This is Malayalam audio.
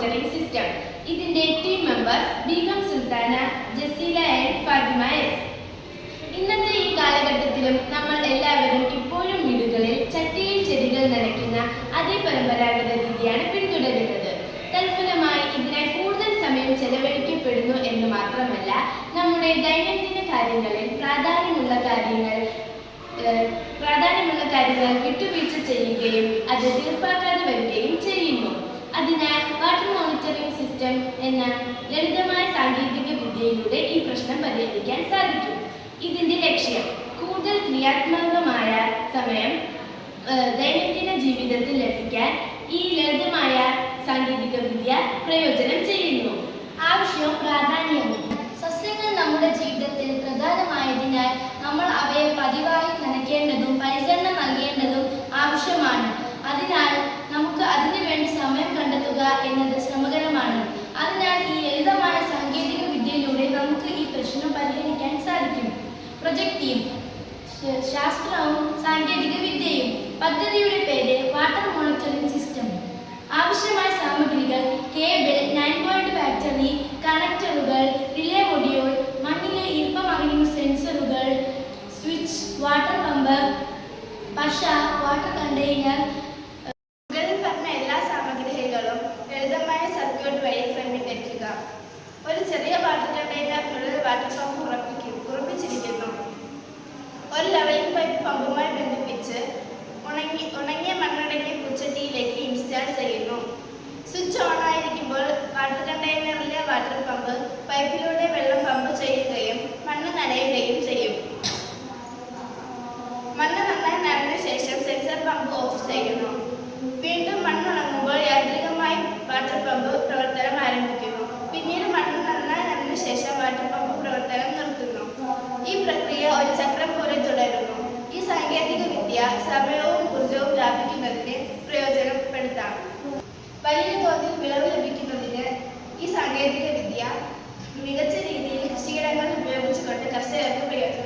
Monitoring system. ഇതിന്റെ team members Begum Sultana, Jaseela and Fathima S. ഇന്നത്തെ ഈ കാലഘട്ടത്തിലും നമ്മൾ എല്ലാവരും ഇപ്പോഴും വീടുകളിൽ ചട്ടിയിൽ ചെടികൾ നനയ്ക്കുന്ന അതേ പരമ്പരാഗത രീതിയാണ് പിന്തുടരുന്നത്. തൽഫലമായി ഇതിനായി കൂടുതൽ സമയം ചെലവഴിക്കപ്പെടുന്നു എന്ന് മാത്രമല്ല, നമ്മുടെ ദൈനംദിന കാര്യങ്ങളിൽ പ്രാധാന്യമുള്ള കാര്യങ്ങൾ വിട്ടുവീഴ്ച ചെയ്യുകയും അത് തീർപ്പാക്കാതെ വരികയും ചെയ്യുന്നു. അതിനാൽ വാട്ടർ മോണിറ്ററിംഗ് സിസ്റ്റം എന്ന ലളിതമായ സാങ്കേതിക വിദ്യയിലൂടെ ഈ പ്രശ്നം പരിഹരിക്കാൻ സാധിക്കും. ഇതിന്റെ ലക്ഷ്യം കൂടുതൽ ക്രിയാത്മകമായ സമയം ദൈനംദിന ജീവിതത്തിൽ ലഭിക്കാൻ ഈ ലളിതമായ സാങ്കേതിക വിദ്യ പ്രയോജനം ചെയ്യുന്നു. ആവശ്യവും പ്രാധാന്യവും. സസ്യങ്ങൾ നമ്മുടെ ജീവിതത്തിൽ പ്രധാനമായതിനാൽ നമ്മൾ അവയെ പതിവായി നനയ്ക്കേണ്ടതും പരിചരണം നൽകേണ്ടതും ആവശ്യമാണ്. അതിനാൽ നമുക്ക് അതിനുവേണ്ടി സമയം കണ്ടെത്തുക എന്നത് ശ്രമകരമാണ്. അതിനാൽ ഈ ലളിതമായ സാങ്കേതിക വിദ്യയിലൂടെ നമുക്ക് ഈ പ്രശ്നം പരിഹരിക്കാൻ സാധിക്കും. പ്രൊജക്ട് ടീം, ശാസ്ത്രവും സാങ്കേതിക വിദ്യയും. പദ്ധതിയുടെ പേര് വാട്ടർ മോണിറ്ററിംഗ് സിസ്റ്റം. ആവശ്യമായ സാമഗ്രികൾ: കേബിൾ, 9 വോൾട്ട് ബാറ്ററി, കണക്ടറുകൾ, റിലേ മൊഡ്യൂൾ, മണ്ണിലെ ഈർപ്പം അറിയുന്ന സെൻസറുകൾ, സ്വിച്ച്, വാട്ടർ പമ്പ്, പശ, വാട്ടർ കണ്ടെയ്നർ. മുകളിൽ പറഞ്ഞ എല്ലാ സാമഗ്രികളും ലളിതമായ സർക്യൂട്ട് വഴി ക്രമീകരിക്കുക. ഒരു ചെറിയ വാട്ടർ കണ്ടെയ്നറിനുള്ളിൽ വാട്ടർ പമ്പ് ഉറപ്പിച്ചിരിക്കുന്നു. ഒരു ലെവലിംഗ് പൈപ്പ് പമ്പുമായി ബന്ധിപ്പിച്ച് ഉണങ്ങിയ മണ്ണടങ്ങിയ പൂച്ചട്ടിയിലേക്ക് ഇൻസ്റ്റാൾ ചെയ്യുന്നു. സ്വിച്ച് ഓൺ ആയിരിക്കുമ്പോൾ വാട്ടർ കണ്ടെയ്നറിലെ വാട്ടർ പമ്പ് പൈപ്പിലൂടെ വെള്ളം പമ്പ് ചെയ്യുകയും മണ്ണ് നനയുകയും ചെയ്യും. മണ്ണ് നന്നായി നനഞ്ഞ ശേഷം സെൻസർ പമ്പ് ഓഫ് ചെയ്യുന്നു. വീണ്ടും മണ്ണുണങ്ങുമ്പോൾ യാന്ത്രികമായി വാട്ടർ പമ്പ് പ്രവർത്തനം ആരംഭിക്കുന്നു. പിന്നീട് മണ്ണ് നന്നായി നനഞ്ഞ ശേഷം വാട്ടർ പമ്പ് പ്രവർത്തനം നിർത്തുന്നു. ഈ പ്രക്രിയ ഒരു ചക്രം പോലെ തുടരുന്നു. ഈ സാങ്കേതിക വിദ്യ സമയവും ഊർജവും ലാഭിക്കുന്നതിന് പ്രയോജനപ്പെടുത്താം. വലിയ തോതിൽ വിളവ് ലഭിക്കുന്നതിന് ഈ സാങ്കേതിക വിദ്യ മികച്ച രീതിയിൽ കൃഷിയിടങ്ങൾ ഉപയോഗിച്ചുകൊണ്ട് കർഷകർക്ക് പ്രയോജനം